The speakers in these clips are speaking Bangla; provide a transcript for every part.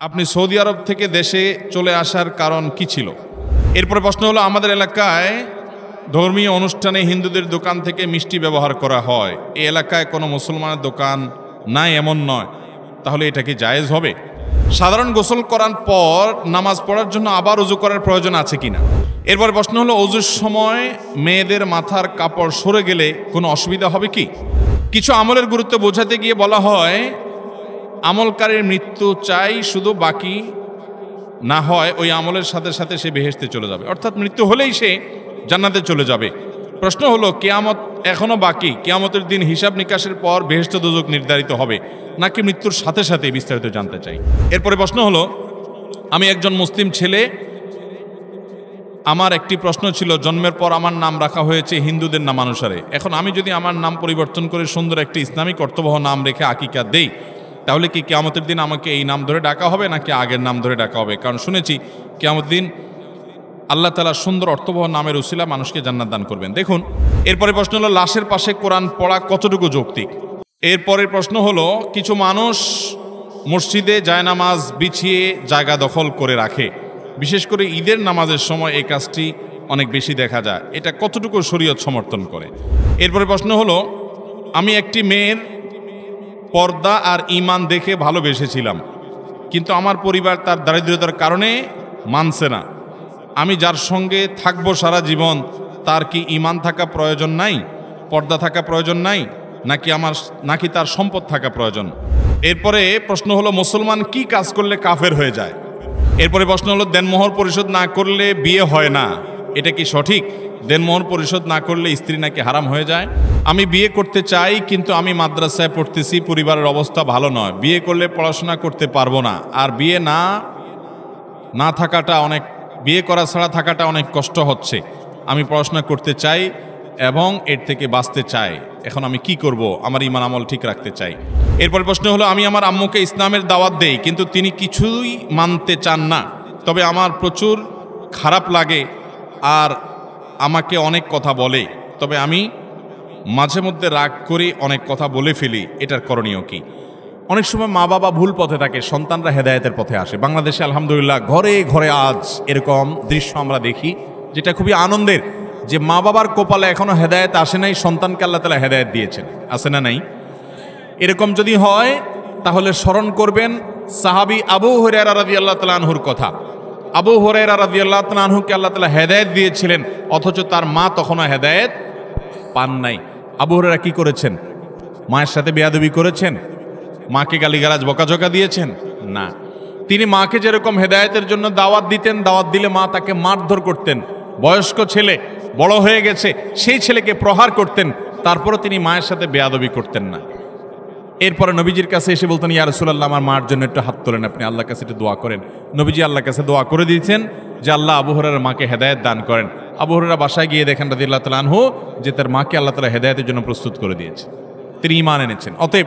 আপনি সৌদি আরব থেকে দেশে চলে আসার কারণ কি ছিল? এরপরে প্রশ্ন হলো, আমাদের এলাকায় ধর্মীয় অনুষ্ঠানে হিন্দুদের দোকান থেকে মিষ্টি ব্যবহার করা হয়। এই এলাকায় কোনো মুসলমানের দোকান নাই এমন নয়, তাহলে এটা কি জায়েজ হবে? সাধারণ গোসল করার পর নামাজ পড়ার জন্য আবার ওযু করার প্রয়োজন আছে কিনা? এরপরে প্রশ্ন হলো, ওযুর সময় মেয়েদের মাথার কাপড় সরে গেলে কোনো অসুবিধা হবে কি? কিছু আমলের গুরুত্ব বোঝাতে গিয়ে বলা হয়, আমলকারীর মৃত্যু চাই, শুধু বাকি না হয় ওই আমলের সাথে সাথে সে বেহেশতে চলে যাবে, অর্থাৎ মৃত্যু হলেই সে জান্নাতে চলে যাবে। প্রশ্ন হলো, কিয়ামত এখনো বাকি, কিয়ামতের দিন হিসাব নিকাশের পর বেহেশত দোজখ নির্ধারিত হবে নাকি মৃত্যুর সাথে সাথে? বিস্তারিত জানতে চাই। এরপরে প্রশ্ন হলো, আমি একজন মুসলিম ছেলে, আমার একটি প্রশ্ন ছিল, জন্মের পর আমার নাম রাখা হয়েছে হিন্দুদের নামানুসারে। এখন আমি যদি আমার নাম পরিবর্তন করে সুন্দর একটি ইসলামিক অর্থবহ নাম রেখে আকিকা দেই, তাহলে কি কিয়ামতের দিন আমাকে এই নাম ধরে ডাকা হবে নাকি আগের নাম ধরে ডাকা হবে? কারণ শুনেছি কিয়ামতের দিন আল্লাহ তাআলা সুন্দর অর্থবহ নামের উসিলা মানুষকে জান্নাত দান করবেন। দেখুন, এরপরে প্রশ্ন হলো, লাশের পাশে কোরআন পড়া কতটুকু যৌক্তিক? এরপরের প্রশ্ন হলো, কিছু মানুষ মসজিদে জায়নামাজ বিছিয়ে জায়গা দখল করে রাখে, বিশেষ করে ঈদের নামাজের সময় এই কাজটি অনেক বেশি দেখা যায়, এটা কতটুকু শরীয়ত সমর্থন করে? এরপরে প্রশ্ন হলো, আমি একটি মেয়ের পর্দা আর ঈমান দেখে ভালোবেসেছিলাম, কিন্তু আমার পরিবার তার দারিদ্রতার কারণে মানছে না। আমি যার সঙ্গে থাকবো সারা জীবন, তার কি ঈমান থাকা প্রয়োজন নাই, পর্দা থাকা প্রয়োজন নাই, নাকি তার সম্পদ থাকা প্রয়োজন? এরপরে প্রশ্ন হলো, মুসলমান কি কাজ করলে কাফের হয়ে যায়? এরপরে প্রশ্ন হলো, দেনমোহর পরিশোধ না করলে বিয়ে হয় না, এটা কি সঠিক? দেনমোহর পরিশোধ না করলে স্ত্রী নাকি হারাম হয়ে যায়? আমি বিয়ে করতে চাই, কিন্তু আমি মাদ্রাসায় পড়তেছি, পরিবারের অবস্থা ভালো নয়, বিয়ে করলে পড়াশোনা করতে পারবো না, আর বিয়ে করা ছাড়া থাকাটা অনেক কষ্ট হচ্ছে। আমি পড়াশোনা করতে চাই এবং এর থেকে বাঁচতে চাই, এখন আমি কি করব? আমার ঈমান আমল ঠিক রাখতে চাই। এরপর প্রশ্ন হলো, আমি আমার আম্মুকে ইসলামের দাওয়াত দেই, কিন্তু তিনি কিছুই মানতে চান না, তবে আমার প্রচুর খারাপ লাগে আর আমাকে অনেক কথা বলে, তবে আমি মাঝে মধ্যে রাগ করে অনেক কথা বলে ফেলি, এটার করণীয় কি? অনেক সময় মা বাবা ভুল পথে থাকে, সন্তানরা হেদায়েতের পথে আসে। বাংলাদেশে আলহামদুলিল্লাহ ঘরে ঘরে আজ এরকম দৃশ্য আমরা দেখি, যেটা খুবই আনন্দের, যে মা বাবার কপালে এখনো হেদায়েত আসে নাই, সন্তানকে আল্লাহ তাআলা হেদায়েত দিয়েছেন। আছে না নাই? এরকম যদি হয় তাহলে স্মরণ করবেন সাহাবী আবু হুরায়রা রাদিয়াল্লাহু তাআলা আনহুর কথা। আবু হুরায়রা রাদিয়াল্লাহু তাআলা আনহুকে আল্লাহ তাআলা হেদায়েত দিয়েছিলেন, অথচ তার মা তখনও হেদায়েত পান নাই। আবু হুরায়রা কি করেছেন? মায়ের সাথে বেয়াদবি করেছেন? মাকে গালিগালাজ বকাঝকা দিয়েছেন? না, তিনি মাকে যেরকম হেদায়েতের জন্য দাওয়াত দিতেন, দাওয়াত দিলে মা তাকে মারধর করতেন। বয়স্ক ছেলে, বড় হয়ে গেছে, সেই ছেলেকে প্রহার করতেন, তারপরও তিনি মায়ের সাথে বেয়াদবি করতেন না। এরপরে নবীজির কাছে এসে বলতেন, ইয়া রাসূলুল্লাহ, আমার মার জন্য একটু হাত তোলেন, আপনি আল্লাহর কাছে একটু দোয়া করেন। নবীজি আল্লাহর কাছে দোয়া করে দিয়েছেন যে আল্লাহ আবু হুরায়রার মাকে হেদায়েত দান করেন। আবু হুরায়রা বাসায় গিয়ে দেখেন রাদিয়াল্লাহু তাআলা আনহু যে তার মাকে আল্লাহ তাআলা হেদায়েতের জন্য প্রস্তুত করে দিয়েছে, তিনি ঈমান এনেছেন। অতএব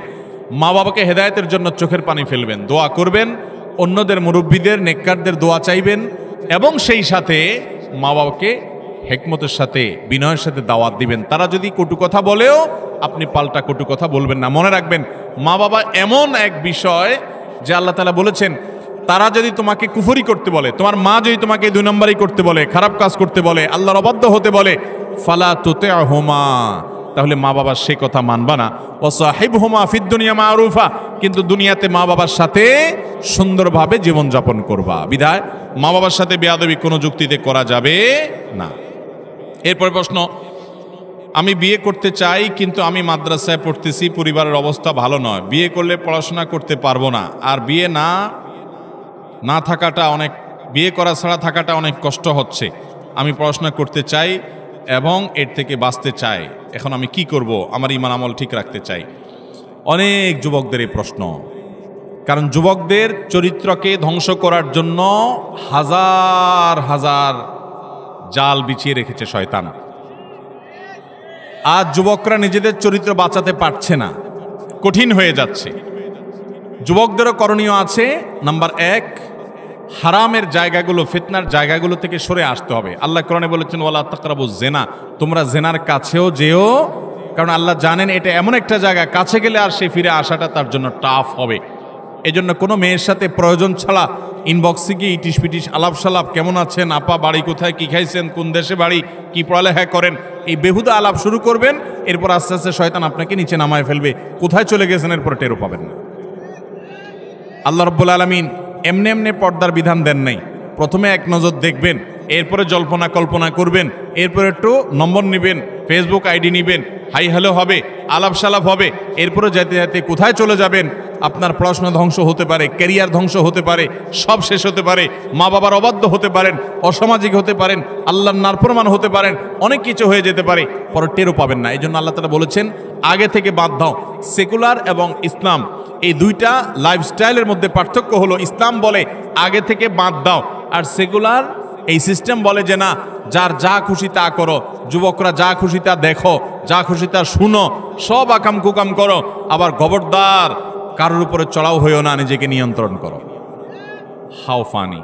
মা বাবাকে হেদায়েতের জন্য চোখের পানি ফেলবেন, দোয়া করবেন, অন্যদের মুরব্বীদের নেককারদের দোয়া চাইবেন, এবং সেই সাথে মা বাবাকে হিকমতের সাথে বিনয়ের সাথে দাওয়াত দিবেন। তারা যদি কটু কথা বলেও আপনি পাল্টা কটু কথা বলবেন না। মনে রাখবেন, মা বাবা এমন এক বিষয় যে আল্লাহ তাআলা বলেছেন, তারা যদি তোমাকে কুফরি করতে বলে, তোমার মা যদি তোমাকে 2 নম্বরই করতে বলে, খারাপ কাজ করতে বলে, আল্লাহর অবাধ্য হতে বলে, ফালা তুতি'হুমা, তাহলে মা বাবার সেই কথা মানবা না। ওয়াসাহিবহুমা ফিদ দুনিয়া মারুফা, কিন্তু দুনিয়াতে মা বাবার সাথে সুন্দরভাবে জীবনযাপন করবা। বিধায় মা বাবার সাথে বেয়াদবি কোনো যুক্তিতে করা যাবে না। এরপর প্রশ্ন, আমি বিয়ে করতে চাই, কিন্তু আমি মাদ্রাসায় পড়তেছি, পরিবারের অবস্থা ভালো নয়, বিয়ে করলে পড়াশোনা করতে পারবো না, আর বিয়ে করা ছাড়া থাকাটা অনেক কষ্ট হচ্ছে। আমি পড়াশোনা করতে চাই এবং এর থেকে বাঁচতে চাই, এখন আমি কি করব? আমার ঈমান আমল ঠিক রাখতে চাই। অনেক যুবকদের এই প্রশ্ন, কারণ যুবকদের চরিত্রকে ধ্বংস করার জন্য হাজার হাজার জাল বিছিয়ে রেখেছে শয়তান। আজ যুবকরা নিজেদের চরিত্র বাঁচাতে পারছে না, কঠিন হয়ে যাচ্ছে। যুবকদেরও করণীয় আছে। নাম্বার 1, হারামের জায়গাগুলো, ফিতনার জায়গাগুলো থেকে সরে আসতে হবে। আল্লাহ কোরআনে বলেছেন, ওয়ালা তাকরাবুজ জিনা, তোমরা জেনার কাছেও যেও, কারণ আল্লাহ জানেন এটা এমন একটা জায়গা, কাছে গেলে আর সে ফিরে আসাটা তার জন্য টাফ হবে। এজন্য কোনো মেয়ের সাথে প্রয়োজন ছাড়া ইনবক্সে গিয়ে ইটিশ পিটিশ আলাপ সালাপ, কেমন আছেন আপা, বাড়ি কোথায়, কি খাইছেন, কোন দেশে বাড়ি, কি পড়ালেখা করেন, এই বেহুদা আলাপ শুরু করবেন। এরপর আস্তে আস্তে শয়তান আপনাকে নিচে নামায় ফেলবে, কোথায় চলে গেছেন এরপর টেরও পাবেন না। আল্লাহ রাব্বুল আলামিন এমনি এমনি পর্দার বিধান দেন নাই। প্রথমে এক নজর দেখবেন, এরপরে জল্পনা কল্পনা করবেন, এরপরে একটু নম্বর নেবেন, ফেসবুক আইডি নেবেন, হাই হ্যালো হবে, আলাপ সালাপ হবে, এরপরে যেতে যেতে কোথায় চলে যাবেন, আপনার পড়াশোনা ধ্বংস হতে পারে, ক্যারিয়ার ধ্বংস হতে পারে, সব শেষ হতে পারে, মা বাবার অবাধ্য হতে পারেন, অসামাজিক হতে পারেন, আল্লাহর নাফরমান হতে পারেন, অনেক কিছু হয়ে যেতে পারে, পরে টেরও পাবেন না। এই জন্য আল্লাহ তাআলা বলেছেন আগে থেকে বাদ দাও। সেকুলার এবং ইসলাম এই দুইটা লাইফস্টাইলের মধ্যে পার্থক্য হলো, ইসলাম বলে আগে থেকে বাদ দাও, আর সেকুলার এই সিস্টেম বলে যে না, যার যা খুশি তা করো, যুবকরা যা খুশি তা দেখো, যা খুশি তা শুনো, সব আকাম কুকাম করো, আবার খবরদার কারোর উপরে চড়াও হইও না, নিজেকে নিয়ন্ত্রণ করো। How funny!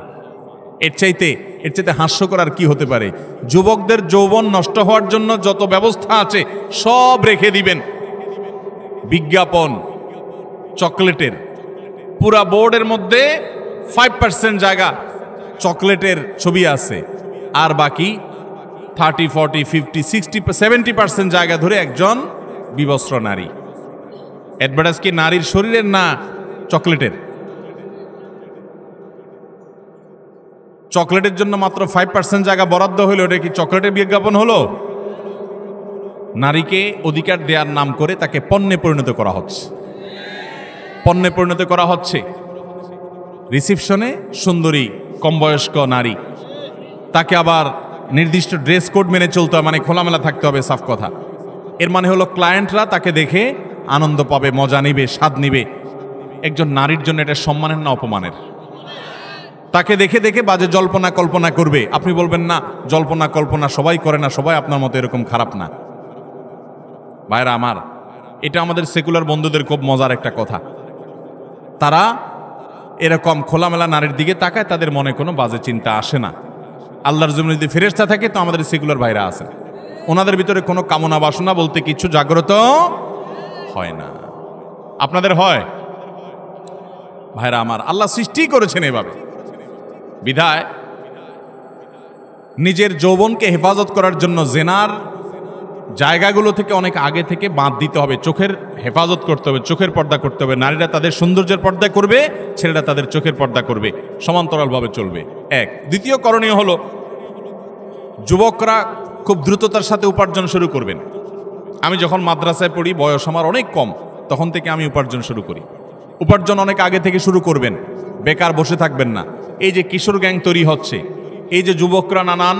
এর চাইতে হাস্যকর আর কি হতে পারে? যুবকদের যৌবন নষ্ট হওয়ার জন্য যত ব্যবস্থা আছে সব রেখে দিবেন। বিজ্ঞাপন, চকলেটের পুরা বোর্ডের মধ্যে 5% জায়গা চকলেটের ছবি আছে, আর বাকি 30, 40, 50, 60, 70% জায়গা ধরে একজন বিবস্ত্র নারী। অ্যাডভার্টাইজ কি নারীর শরীরের না চকলেটের? চকলেটের জন্য মাত্র 5% জায়গা বরাদ্দ হইল, এটা কি চকলেটের বিজ্ঞাপন হলো? নারীকে অধিকার দেওয়ার নাম করে তাকে পণ্যে পরিণত করা হচ্ছে, পণ্যে পরিণত করা হচ্ছে। রিসিপশনে সুন্দরী কম বয়স্ক নারী, তাকে আবার নির্দিষ্ট ড্রেস কোড মেনে চলতে হবে, মানে খোলামেলা থাকতে হবে, সাফ কথা। এর মানে হলো ক্লায়েন্টরা তাকে দেখে আনন্দ পাবে, মজা নিবে, স্বাদ নিবে। একজন নারীর জন্য এটা সম্মানের না অপমানের? তাকে দেখে দেখে বাজে জল্পনা কল্পনা করবে। আপনি বলবেন না, জল্পনা কল্পনা সবাই করে না, সবাই আপনার মতো এরকম খারাপ না। ভাইরা আমার, এটা আমাদের সেকুলার বন্ধুদের খুব মজার একটা কথা। তারা এরকম খোলামেলা নারীর দিকে তাকায়, তাদের মনে কোনো বাজে চিন্তা আসে না। আল্লাহর জমিনে যদি ফেরেশতা থাকে তো আমাদের সেকুলার ভাইরা আছে, ওনাদের ভিতরে কোনো কামনা বাসনা বলতে কিছু জাগ্রত হয় না। আপনাদের হয়? ভাইরা আমার, আল্লাহ সৃষ্টি করেছেন এভাবে, বিধায় নিজের যৌবনকে হেফাজত করার জন্য জেনার জায়গাগুলো থেকে অনেক আগে থেকে বাদ দিতে হবে। চোখের হেফাজত করতে হবে, চোখের পর্দা করতে হবে। নারীরা তাদের সৌন্দর্যের পর্দা করবে, ছেলেরা তাদের চোখের পর্দা করবে, সমান্তরালভাবে চলবে। এক। দ্বিতীয় করণীয় হলো, যুবকরা খুব দ্রুততার সাথে উপার্জন শুরু করবেন। আমি যখন মাদ্রাসায় পড়ি, বয়স আমার অনেক কম, তখন থেকে আমি উপার্জন শুরু করি। উপার্জন অনেক আগে থেকে শুরু করবেন, বেকার বসে থাকবেন না। এই যে কিশোর গ্যাং তৈরি হচ্ছে, এই যে যুবকরা নানান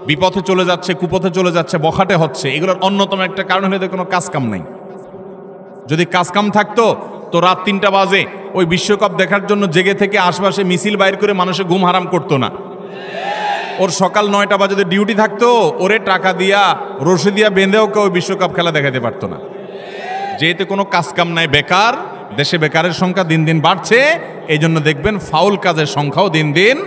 বিপথে চলে যাচ্ছে, কুপথে চলে যাচ্ছে, বখাটে হচ্ছে, এগুলোর অন্যতম একটা কারণ হলো কোনো কাজকাম নেই। যদি কাজকাম থাকতো তো রাত 3টা বাজে ওই বিশ্বকাপ দেখার জন্য জেগে থেকে আশপাশে মিছিল বাইর করে মানুষের ঘুম হারাম করতো না। ওর সকাল 9টা বাজে ডিউটি থাকতো, ওরে টাকা দিয়া রশি দিয়া বেঁধেও কেউ বিশ্বকাপ খেলা দেখাতে পারতো না। যেহেতু কোনো কাজকাম নাই, বেকার, দেশে বেকারের সংখ্যা দিন দিন বাড়ছে, এই জন্য দেখবেন ফাউল কাজের সংখ্যাও দিন দিন।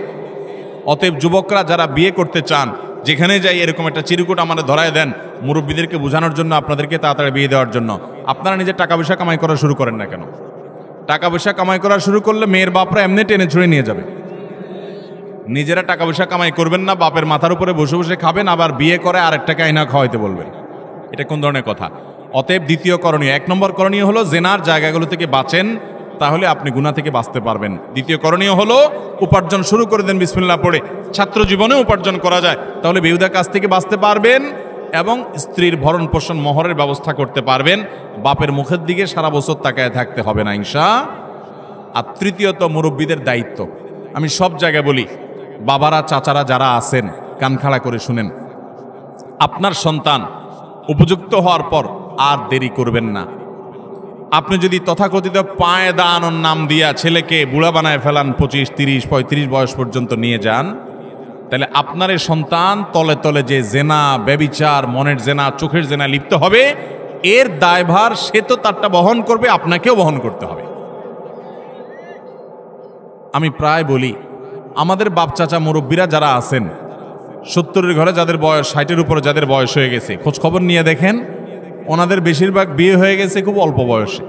অতএব যুবকরা যারা বিয়ে করতে চান, যেখানে যাই এরকম একটা চিরকুট আমাদের ধরায় দেন, মুরব্বীদেরকে বোঝানোর জন্য, আপনাদেরকে তাড়াতাড়ি বিয়ে দেওয়ার জন্য। আপনারা নিজে টাকা পয়সা কামাই করা শুরু করেন না কেন? টাকা পয়সা কামাই করা শুরু করলে মেয়ের বাপরা এমনি টেনে ছুঁড়ে নিয়ে যাবে। নিজেরা টাকা পয়সা কামাই করবেন না, বাপের মাথার উপরে বসে বসে খাবেন, আবার বিয়ে করে আরেকটাকে আইনা খাওয়াইতে বলবেন। এটা কোন ধরনের কথা? অতএব দ্বিতীয় করণীয়, 1 নম্বর করণীয় হলো জেনার জায়গাগুলো থেকে বাঁচেন, তাহলে আপনি গুনাহ থেকে বাঁচতে পারবেন। দ্বিতীয় করণীয় হলো উপার্জন শুরু করে দেন বিসমিল্লাহ পড়ে। ছাত্র জীবনে উপার্জন করা যায়, তাহলে বেহুদা কাজ থেকে বাঁচতে পারবেন এবং স্ত্রীর ভরণ পোষণ মহরের ব্যবস্থা করতে পারবেন। বাপের মুখের দিকে সারা বছর তাকায় থাকতে হবে না ইনশাআল্লাহ। আর তৃতীয়ত, মুরব্বীদের দায়িত্ব। আমি সব জায়গায় বলি, বাবারা, চাচারা যারা আছেন, কান খাড়া করে শুনেন। আপনার সন্তান উপযুক্ত হওয়ার পর আর দেরি করবেন না। আপনি যদি তথাকথিত পায়ে দাঁড়ানোর নাম দিয়া ছেলেকে বুড়া বানায় ফেলান, 25, 30, 35 বয়স পর্যন্ত নিয়ে যান, তাহলে আপনার এই সন্তান তলে তলে যে জেনা, ব্যভিচার, মনের জেনা, চোখের জেনা লিপ্ত হবে, এর দায়ভার সে তো তারটা বহন করবে, আপনাকেও বহন করতে হবে। আমি প্রায় বলি, আমাদের বাপ চাচা মুরব্বীরা যারা আছেন, 70-এর ঘরে যাদের বয়স, 60-এর উপরে যাদের বয়স হয়ে গেছে, খোঁজ খবর নিয়ে দেখেন, ওনাদের বেশিরভাগ বিয়ে হয়ে গেছে খুব অল্প বয়সে।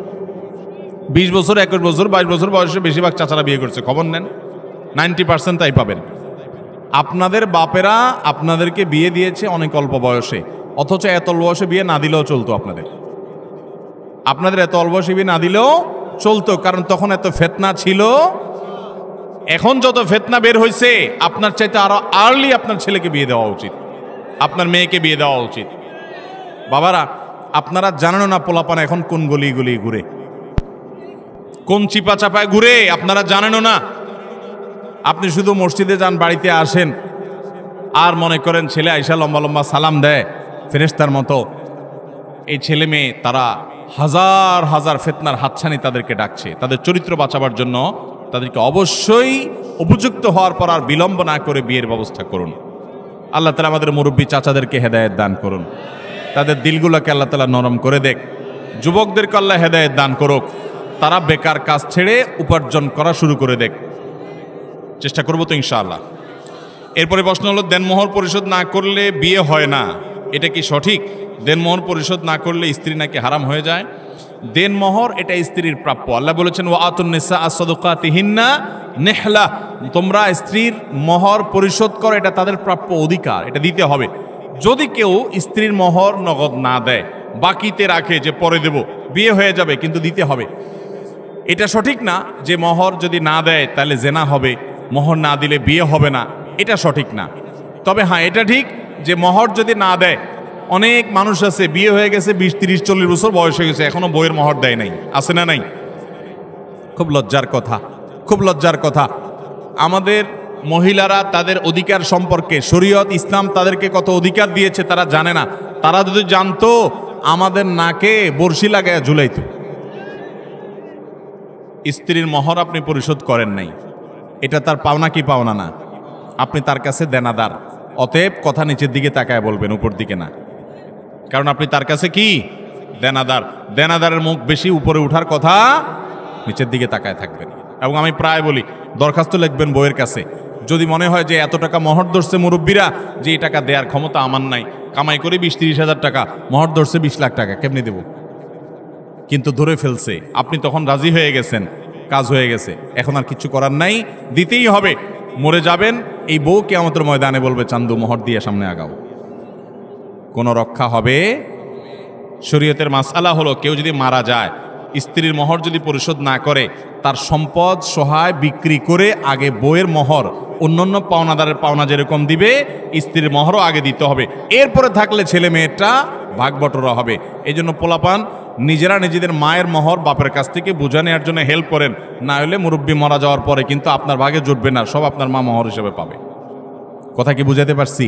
20 বছর, 21 বছর, 22 বছর বয়সে বেশিরভাগ চাচারা বিয়ে করছে, খবর নেন, 90% তাই পাবেন। আপনাদের বাপেরা আপনাদেরকে বিয়ে দিয়েছে অনেক অল্প বয়সে, অথচ এত অল্প বয়সে বিয়ে না দিলেও চলতো। আপনাদের এত অল্প বয়সে বিয়ে না দিলেও চলতো, কারণ তখন এত ফিতনা ছিল। এখন যত ফিতনা বের হয়েছে, আপনার চাইতে আরো আর্লি আপনার ছেলেকে বিয়ে দেওয়া উচিত, আপনার মেয়েকে বিয়ে দেওয়া উচিত। বাবারা, আপনারা জানেন না পোলাপান এখন কোন গলি গলি ঘুরে, কোন চিপা চাপায় ঘুরে, আপনারা জানেনও না। আপনি শুধু মসজিদে যান, বাড়িতে আসেন, আর মনে করেন ছেলে আইসা লম্বা লম্বা সালাম দেয় ফেরেশতার মতো। এই ছেলে মেয়ে তারা হাজার হাজার ফিতনার হাতছানি তাদেরকে ডাকছে। তাদের চরিত্র বাঁচাবার জন্য তাদেরকে অবশ্যই উপযুক্ত হওয়ার পর আর বিলম্ব না করে বিয়ের ব্যবস্থা করুন। আল্লাহ তাআলা আমাদের মুরব্বী চাচাদেরকে হেদায়েত দান করুন, তাদের দিলগুলোকে আল্লাহ তাআলা নরম করে দেখ। যুবকদেরকে আল্লাহ হেদায়েত দান করুক, তারা বেকার কাজ ছেড়ে উপার্জন করা শুরু করে দেখ। চেষ্টা করবো তো ইনশাআল্লাহ। এরপরে প্রশ্ন হলো, দেনমোহর পরিশোধ না করলে বিয়ে হয় না, এটা কি সঠিক? দেনমোহর পরিশোধ না করলে স্ত্রী নাকি হারাম হয়ে যায়? দেনমোহর এটা স্ত্রীর প্রাপ্য। আল্লাহ বলেছেন, ওয়া আতুন নিসা আস-সাদুকাতিহিন্না নিহলা, তোমরা স্ত্রীর মোহর পরিশোধ করো, এটা তাদের প্রাপ্য অধিকার, এটা দিতে হবে। যদি কেউ স্ত্রীর মোহর নগদ না দেয়, বাকিতে রাখে যে পরে দেব, বিয়ে হয়ে যাবে কিন্তু দিতে হবে, এটা সঠিক না। যে মোহর যদি না দেয় তাহলে জেনা হবে, মোহর না দিলে বিয়ে হবে না, এটা সঠিক না। তবে হ্যাঁ, এটা ঠিক যে মোহর যদি না দেয়, অনেক মানুষ আছে বিয়ে হয়ে গেছে 20, 30, 40 বছর বয়স হয়ে গেছে, এখনো বইয়ের মোহর দেয় নাই, আছে না নাই? খুব লজ্জার কথা, খুব লজ্জার কথা। আমাদের মহিলারা তাদের অধিকার সম্পর্কে, শরীয়ত ইসলাম তাদেরকে কত অধিকার দিয়েছে তারা জানে না। তারা যদি জানতো, আমাদের নাকে বড়শি লাগায় ঝুলাইতো। স্ত্রীর মোহর আপনি পরিশোধ করেন নাই, এটা তার পাওনা কি পাওনা না? আপনি তার কাছে দেনাদার। অতএব কথা নিচের দিকে তাকায় বলবেন, উপর দিকে না, কারণ আপনি তার কাছে কি দেনাদার। দেনাদারের মুখ বেশি উপরে উঠার কথা, নিচের দিকে তাকায় থাকবেন। এবং আমি প্রায় বলি, দরখাস্ত লিখবেন বইয়ের কাছে, যদি মনে হয় যে এত টাকা মোহর ধরছে মুরব্বীরা, যে এই টাকা দেওয়ার ক্ষমতা আমার নাই, কামাই করে 20-30 হাজার টাকা, মোহর ধরছে 20 লাখ টাকা, কেমনি দেব? কিন্তু ধরে ফেলছে, আপনি তখন রাজি হয়ে গেছেন, কাজ হয়ে গেছে, এখন আর কিছু করার নাই, দিতেই হবে। মরে যাবেন, এই বউ কিয়ামতের ময়দানে বলবে, চান্দু মোহর দিয়ে সামনে আগাও। কোনো রক্ষা হবে? শরীয়তের মাসআলা হলো, কেউ যদি মারা যায়, স্ত্রীর মোহর যদি পরিশোধ না করে, তার সম্পদ সহায় বিক্রি করে আগে বইয়ের মোহর, অন্যান্য পাওনাদারের পাওনা যেরকম দিবে, স্ত্রীর মোহরও আগে দিতে হবে। এরপরে থাকলে ছেলে মেয়েটা ভাগ বটরা হবে। এই জন্য পোলাপান নিজেরা নিজেদের মায়ের মোহর বাপের কাছ থেকে বুঝে নেওয়ার জন্য হেল্প করেন, না হলে মুরব্বী মারা যাওয়ার পরে কিন্তু আপনার ভাগে জুটবে না, সব আপনার মা মোহর হিসেবে পাবে। কথা কি বুঝাতে পারছি?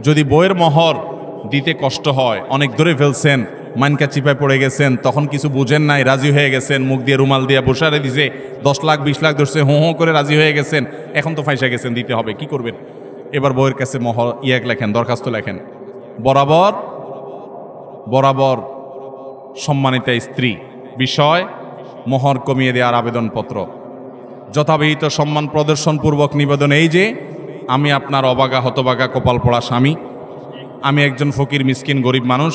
যদি বইয়ের মোহর দিতে কষ্ট হয়, অনেক ধরে ফেলছেন, মানকা চিপায় পড়ে গেছেন, তখন কিছু বুঝেন নাই, রাজি হয়ে গেছেন, মুখ দিয়ে রুমাল দিয়ে বসারে দিছে, 10 লাখ 20 লাখ ধরছে, হো হো করে রাজি হয়ে গেছেন, এখন তো ফাইসা গেছেন, দিতে হবে, কি করবেন? এবার বইয়ের কাছে মোহর লেখেন, দরখাস্ত লেখেন, বরাবর বরাবর সম্মানিতা স্ত্রী বিষয় মোহর কমিয়ে দেওয়ার আবেদনপত্র, যথাবিহিত সম্মান প্রদর্শনপূর্বক নিবেদন এই যে, আমি আপনার অবাগা হতবাগা কপাল পড়া স্বামী, আমি একজন ফকির মিসকিন গরিব মানুষ,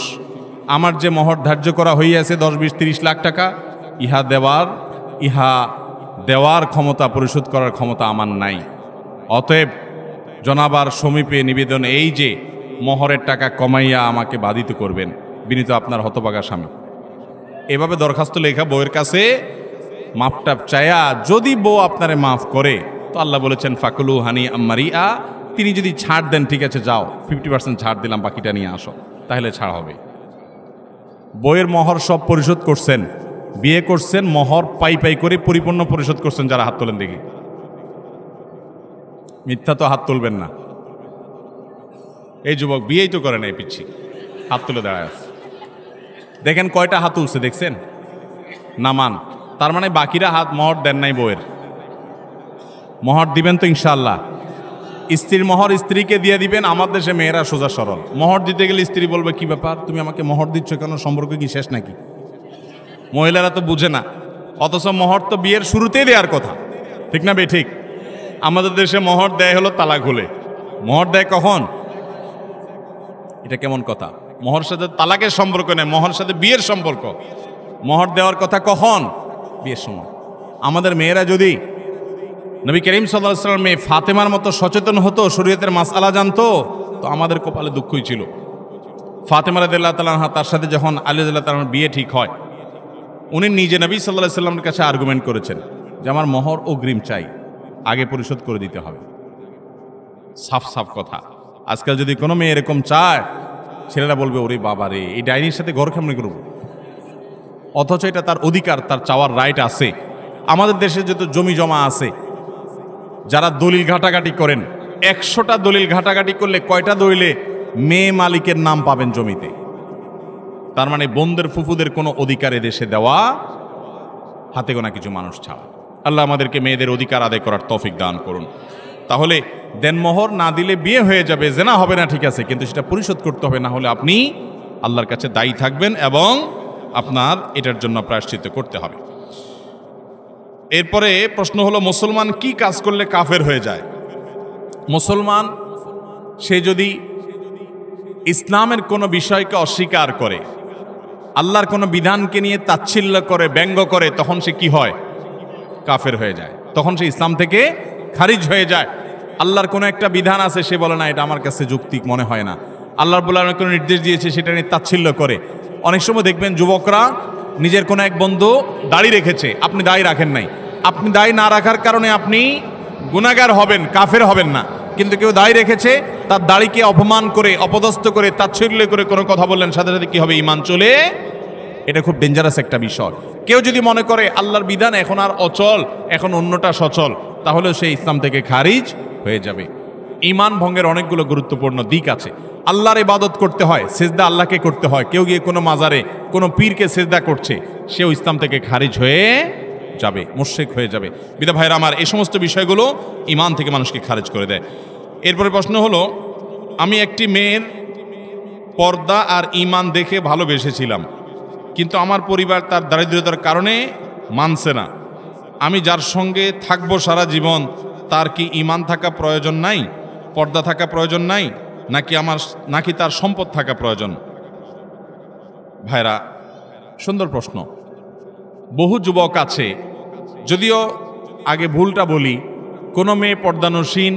আমার যে মোহর ধার্য করা হইয়াছে 10, 20, 30 লাখ টাকা, ইহা দেওয়ার ক্ষমতা, পরিশোধ করার ক্ষমতা আমার নাই। অতএব জনাবার সমীপে নিবেদন এই যে, মোহরের টাকা কমাইয়া আমাকে বাধিত করবেন, বিনীত আপনার হতবাগা স্বামী। এভাবে দরখাস্ত লেখা বউয়ের কাছে মাপটাপ চায়া, যদি বউ আপনারে মাফ করে তো আল্লাহ বলেছেন, ফাকুলু হানি আম্মারিয়া, তিনি যদি ছাড় দেন, ঠিক আছে যাও 50% ছাড় দিলাম, বাকিটা নিয়ে আসো, তাহলে ছাড় হবে। বইয়ের মোহর সব পরিশোধ করছেন, বিয়ে করছেন, মোহর পাই পাই করে পরিপূর্ণ পরিশোধ করছেন, যারা হাত তোলেন দেখি, মিথ্যা তো হাত তুলবেন না। এই যুবক বিয়েই তো করে নাই, পিচ্ছি হাত তুলে দাঁড়ায় আছে, দেখেন কয়টা হাত তুলছে, দেখছেন? নামান, তার মানে বাকিরা হাত মোহর দেন নাই বইয়ের। মোহর দিবেন তো ইনশাআল্লাহ? স্ত্রীর মোহর স্ত্রীকে দিয়ে দিবেন। আমার দেশে মেয়েরা সোজা সরল, মোহর দিতে গেলে স্ত্রী বলবে, কি ব্যাপার, তুমি আমাকে মোহর দিচ্ছ কেন, সম্পর্ক কি শেষ নাকি? মহিলারা তো বুঝে না, অথচ মোহর তো বিয়ের শুরুতেই দেওয়ার কথা, ঠিক না বে ঠিক? আমাদের দেশে মোহর দেয় হলো তালাক হলে। মোহর দেয় কখন? এটা কেমন কথা? মোহর সাথে তালাকের সম্পর্ক নেই, মোহর সাথে বিয়ের সম্পর্ক। মোহর দেওয়ার কথা কখন? বিয়ের সময়। আমাদের মেয়েরা যদি নবী করিম সাল্লাল্লাহু আলাইহি ওয়াসাল্লাম মেয়ে ফাতেমার মতো সচেতন হতো, শরীয়তের মাসআলা জানতো, তো আমাদের কপালে দুঃখই ছিল। ফাতেমা রাদিয়াল্লাহু তাআলা আনহা, তার সাথে যখন আলী রাদিয়াল্লাহু তাআলার বিয়ে ঠিক হয়, উনি নিজে নবী সাল্লাল্লাহু আলাইহি ওয়াসাল্লামের কাছে আর্গুমেন্ট করেছেন যে আমার মোহর অগ্রিম চাই, আগে পরিশোধ করে দিতে হবে। সাফ সাফ কথা। আজকাল যদি কোনো মেয়ে এরকম চায়, ছেলেরা বলবে ওরে বাবা রে, এই ডাইনির সাথে ঘর কেমনে করব? অথচ এটা তার অধিকার, তার চাওয়ার রাইট আছে। আমাদের দেশে যত জমি জমা আছে, যারা দলিল ঘাটাঘাটি করেন, 100টা দলিল ঘাটাঘাটি করলে কয়টা দলিলে মেয়ে মালিকের নাম পাবেন জমিতে? তার মানে বোনদের ফুফুদের কোনো অধিকার দেশে দেওয়া হাতে গোনা কিছু মানুষ ছাড়া। আল্লাহ আমাদেরকে মেয়েদের অধিকার আদায় করার তৌফিক দান করুন। তাহলে দেনমোহর না দিলে বিয়ে হয়ে যাবে, জেনা হবে না, ঠিক আছে, কিন্তু সেটা পরিশোধ করতে হবে, না হলে আপনি আল্লাহর কাছে দায়ী থাকবেন এবং আপনার এটার জন্য প্রায়শ্চিত্ত করতে হবে। এরপরে প্রশ্ন হলো, মুসলমান কি কাজ করলে কাফের হয়ে যায়? মুসলমান সে যদি ইসলামের কোনো বিষয়কে অস্বীকার করে, আল্লাহর কোনো বিধানকে নিয়ে তাচ্ছিল্য করে, ব্যঙ্গ করে, তখন সে কি হয়? কাফের হয়ে যায়। তখন সে ইসলাম থেকে খারিজ হয়ে যায়। আল্লাহর কোনো একটা বিধান আছে, সে বলে না এটা আমার কাছে যৌক্তিক মনে হয় না। আল্লাহর বলে কোনো নির্দেশ দিয়েছে, সেটা নিয়ে তাচ্ছিল্য করে। অনেক সময় দেখবেন যুবকরা নিজের কোনো এক বন্ধু দাড়ি রেখেছে, আপনি দাড়ি রাখেন নাই, আপনি দাড়ি না রাখার কারণে আপনি গুনাহগার হবেন, কাফের হবেন না। কিন্তু কেউ দাড়ি রেখেছে, তার দাড়িকে অপমান করে, অপদস্থ করে, তাচ্ছিল্য করে কোনো কথা বললেন, সাথে সাথে কি হবে? ঈমান চলে। এটা খুব ডেঞ্জারাস একটা বিষয়। কেউ যদি মনে করে আল্লাহর বিধান এখন আর অচল, এখন অন্যটা সচল, তাহলে সে ইসলাম থেকে খারিজ হয়ে যাবে। ঈমান ভঙ্গের অনেকগুলো গুরুত্বপূর্ণ দিক আছে। আল্লাহর ইবাদত করতে হয়, সিজদা আল্লাহকে করতে হয়। কেউ গিয়ে কোনো মাজারে কোনো পীরকে সিজদা করছে, সেও ইসলাম থেকে খারিজ হয়ে যাবে, মুশরিক হয়ে যাবে। বিদা ভাইরা আমার, এই সমস্ত বিষয়গুলো ঈমান থেকে মানুষকে খারিজ করে দেয়। এরপরে প্রশ্ন হলো, আমি একটি মেয়ের পর্দা আর ঈমান দেখে ভালোবেসেছিলাম, কিন্তু আমার পরিবার তার দারিদ্রতার কারণে মানছে না। আমি যার সঙ্গে থাকবো সারা জীবন, তার কি ঈমান থাকা প্রয়োজন নাই, পর্দা থাকা প্রয়োজন নাই, নাকি তার সম্পদ থাকা প্রয়োজন? ভাইরা, সুন্দর প্রশ্ন। বহু যুবক আছে, যদিও আগে ভুলটা বলি, কোনো মেয়ে পর্দানসীন,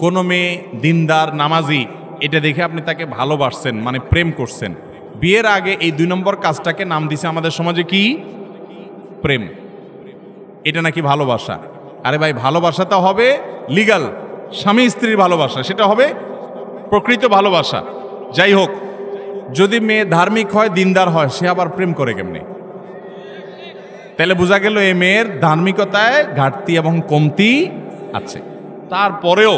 কোনো মেয়ে দিনদার নামাজি, এটা দেখে আপনি তাকে ভালোবাসছেন, মানে প্রেম করছেন। বিয়ের আগে এই 2 নম্বর কাজটাকে নাম দিছে আমাদের সমাজে কি? প্রেম। এটা নাকি ভালোবাসা। আরে ভাই, ভালোবাসাটা হবে লিগাল, স্বামী স্ত্রীর ভালোবাসা, সেটা হবে প্রকৃত ভালোবাসা। যাই হোক, যদি মেয়ে ধার্মিক হয়, দিনদার হয়, সে আবার প্রেম করে কেমনে? তাহলে বোঝা গেল এই মেয়ের ধার্মিকতায় ঘাটতি এবং কমতি আছে। তারপরেও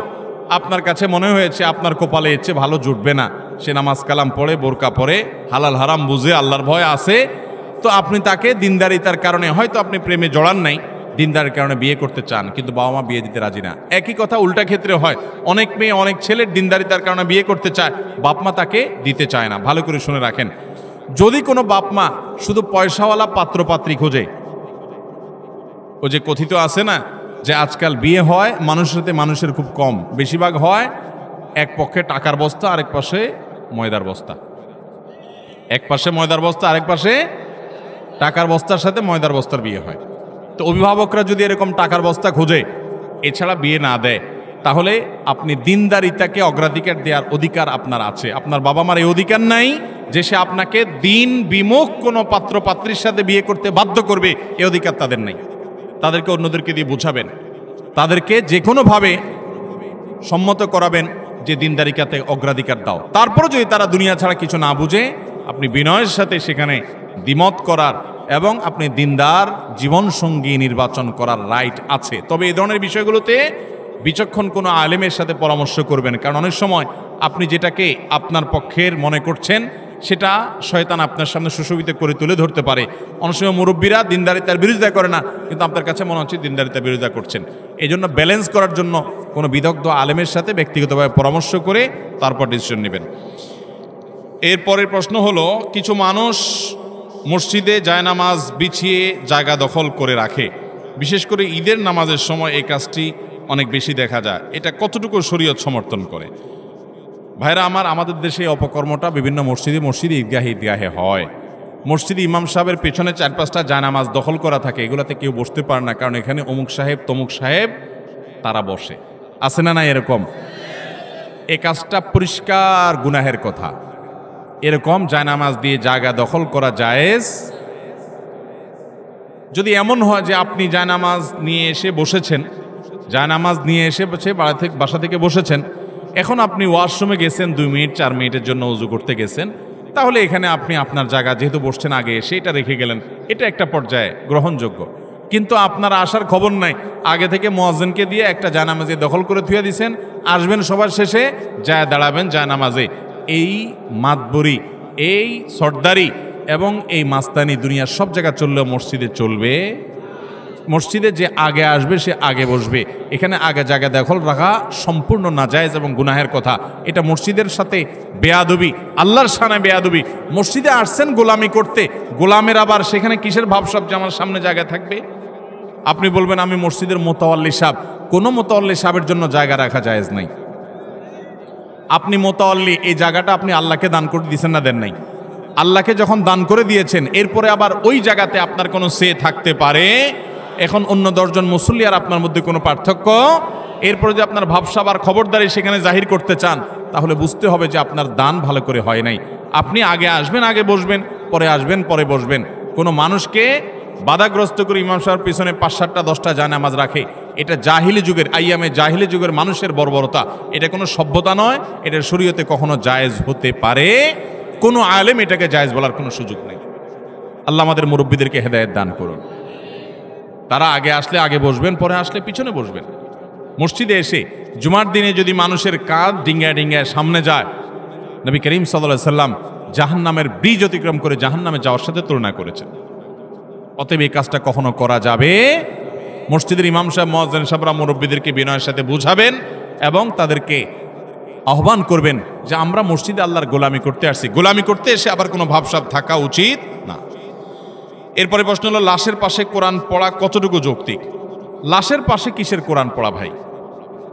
আপনার কাছে মনে হয়েছে আপনার কপালে এর চেয়ে ভালো জুটবে না, সে নামাজ কালাম পড়ে, বোরকা পরে, হালাল হারাম বুঝে, আল্লাহর ভয় আছে, তো আপনি তাকে দিনদারিতার কারণে, হয়তো আপনি প্রেমে জড়ান নাই, দিনদারের কারণে বিয়ে করতে চান, কিন্তু বাবা মা বিয়ে দিতে রাজি না। একই কথা উল্টা ক্ষেত্রে হয়। অনেক মেয়ে অনেক ছেলের দিনদারিতার কারণে বিয়ে করতে চায়, বাপ মা তাকে দিতে চায় না। ভালো করে শুনে রাখেন, যদি কোনো বাপ মা শুধু পয়সাওয়ালা পাত্রপাত্রী খোঁজে, ও যে কথিত আছে না যে আজকাল বিয়ে হয় মানুষের সাথে মানুষের খুব কম, বেশিরভাগ হয় এক পক্ষে টাকার বস্তা, আরেক পাশে ময়দার বস্তা। এক পাশে ময়দার বস্তা, আরেক পাশে টাকার বস্তার সাথে ময়দার বস্তার বিয়ে হয়। তো অভিভাবকরা যদি এরকম টাকার বস্তা খোঁজে, এছাড়া বিয়ে না দেয়, তাহলে আপনি দিনদারিতাকে অগ্রাধিকার দেওয়ার অধিকার আপনার আছে। আপনার বাবা মার এই অধিকার নাই যে সে আপনাকে দিন বিমুখ কোনো পাত্র পাত্রীর সাথে বিয়ে করতে বাধ্য করবে, এই অধিকার তাদের নেই। তাদেরকে অন্যদেরকে দিয়ে বোঝাবেন, তাদেরকে যে কোনোভাবে সম্মত করাবেন যে দিনদারিকাতে অগ্রাধিকার দাও। তারপর যদি তারা দুনিয়া ছাড়া কিছু না বুঝে, আপনি বিনয়ের সাথে সেখানে দ্বিমত করার এবং আপনি দিনদার জীবনসঙ্গী নির্বাচন করার রাইট আছে। তবে এই ধরনের বিষয়গুলোতে বিচক্ষণ কোনো আলেমের সাথে পরামর্শ করবেন, কারণ অনেক সময় আপনি যেটাকে আপনার পক্ষের মনে করছেন সেটা শয়তান আপনার সামনে সুশোভিত করে তুলে ধরতে পারে। অনেক সময় মুরব্বীরা দিনদারিতার বিরোধিতা করে না, কিন্তু আপনার কাছে মনে হচ্ছে দিনদারিতার বিরোধিতা করছেন। এই জন্য ব্যালেন্স করার জন্য কোনো বিদগ্ধ আলেমের সাথে ব্যক্তিগতভাবে পরামর্শ করে তারপর ডিসিশন নেবেন। এরপরের প্রশ্ন হলো, কিছু মানুষ মসজিদে জায়নামাজ বিছিয়ে জায়গা দখল করে রাখে, বিশেষ করে ঈদের নামাজের সময় এই কাজটি অনেক বেশি দেখা যায়, এটা কতটুকু শরীয়ত সমর্থন করে? ভাইরা আমার, আমাদের দেশে অপকর্মটা বিভিন্ন মসজিদে ঈদগাহে হয়। মসজিদে ইমাম সাহেবের পেছনে 4-5টা জায়নামাজ দখল করা থাকে, এগুলাতে কেউ বসতে পারে না, কারণ এখানে অমুক সাহেব তমুক সাহেব তারা বসে। আছে না না এরকম? এই কাজটা পরিষ্কার গুনাহের কথা। এরকম জায়নামাজ দিয়ে জায়গা দখল করা জায়েজ। যদি এমন হয় যে আপনি জায়নামাজ নিয়ে এসে বসেছেন, জায়নামাজ নিয়ে এসে বাসা থেকে বসেছেন, এখন আপনি ওয়াশরুমে গেছেন 2 মিনিট 4 মিনিটের জন্য ওযু করতে গেছেন, তাহলে এখানে আপনি আপনার জায়গা যেহেতু বসছেন আগে এসে এটা রেখে গেলেন, এটা একটা পর্যায়ে গ্রহণযোগ্য। কিন্তু আপনার আসার খবর নাই, আগে থেকে মুয়াজ্জিনকে দিয়ে একটা জায়নামাজে দখল করে থুয়ে দিয়েছেন, আসবেন সবার শেষে যায় দাঁড়াবেন জায়নামাজে। এই মাতবরি, এই সর্দারি এবং এই মাস্তানি দুনিয়ার সব জায়গা চললেও মসজিদে চলবে? মসজিদে যে আগে আসবে সে আগে বসবে, এখানে আগে জায়গা দখল রাখা সম্পূর্ণ নাজায়েজ এবং গুনাহের কথা। এটা মসজিদের সাথে বেয়াদবি, আল্লাহর শানে বেয়াদবি। মসজিদে আসছেন গোলামি করতে, গোলামের আবার সেখানে কিসের ভাবসাব যে আমার সামনে জায়গা থাকবে? আপনি বলবেন আমি মসজিদের মোতাওয়াল্লি সাহেব, কোনো মোতাওয়াল্লি সাহেবের জন্য জায়গা রাখা জায়েজ নাই। আপনি মোতাওয়াল্লি, এই জায়গাটা আপনি আল্লাহকে দান করে দিয়েছেন না দেন নাই? আল্লাহকে যখন দান করে দিয়েছেন, এরপরে আবার ওই জায়গাতে আপনার কোনো সে থাকতে পারে? এখন অন্য 10 জন মুসল্লি আর আপনার মধ্যে কোনো পার্থক্য? এরপরে যে আপনার ভাবসাব আর খবরদারি সেখানে জাহির করতে চান, তাহলে বুঝতে হবে যে আপনার দান ভালো করে হয় নাই। আপনি আগে আসবেন আগে বসবেন, পরে আসবেন পরে বসবেন। কোনো মানুষকে বাধাগ্রস্ত করে ইমাম সাহেবের পিছনে 5-7টা 10টা জায়নামাজ রাখে, এটা জাহিলি যুগের, আইয়ামে জাহিলি যুগের মানুষের বর্বরতা। এটা কোনো সভ্যতা নয়, এটা শরীয়তে কখনো জায়েজ হতে পারে। কোনো আলেম এটাকে জায়েজ বলার কোনো সুযোগ নেই। আল্লাহ আমাদের মুরব্বীদেরকে হেদায়েত দান করুন। তারা আগে আসলে আগে বসবেন, পরে আসলে পিছনে বসবেন। মসজিদে এসে জুমার দিনে যদি মানুষের কাঁধ ডিঙ্গায় ডিঙ্গায় সামনে যায়, নবী করিম সাল্লাল্লাহু আলাইহি সাল্লাম জাহান্নামের ব্রিজ অতিক্রম করে জাহান্নামে যাওয়ার সাথে তুলনা করেছেন। অতএব এই কাজটা কখনো করা যাবে? মসজিদের ইমাম সাহেব, মুয়াজ্জিন সাহেবরা মুরব্বীদেরকে বিনয়ের সাথে বুঝাবেন এবং তাদেরকে আহ্বান করবেন যে আমরা মসজিদে আল্লাহর গোলামি করতে আসছি, গোলামি করতে এসে আবার কোনো ভাবসাব থাকা উচিত না। এরপরে প্রশ্ন হলো, লাশের পাশে কোরআন পড়া কতটুকু যৌক্তিক? লাশের পাশে কিসের কোরআন পড়া ভাই?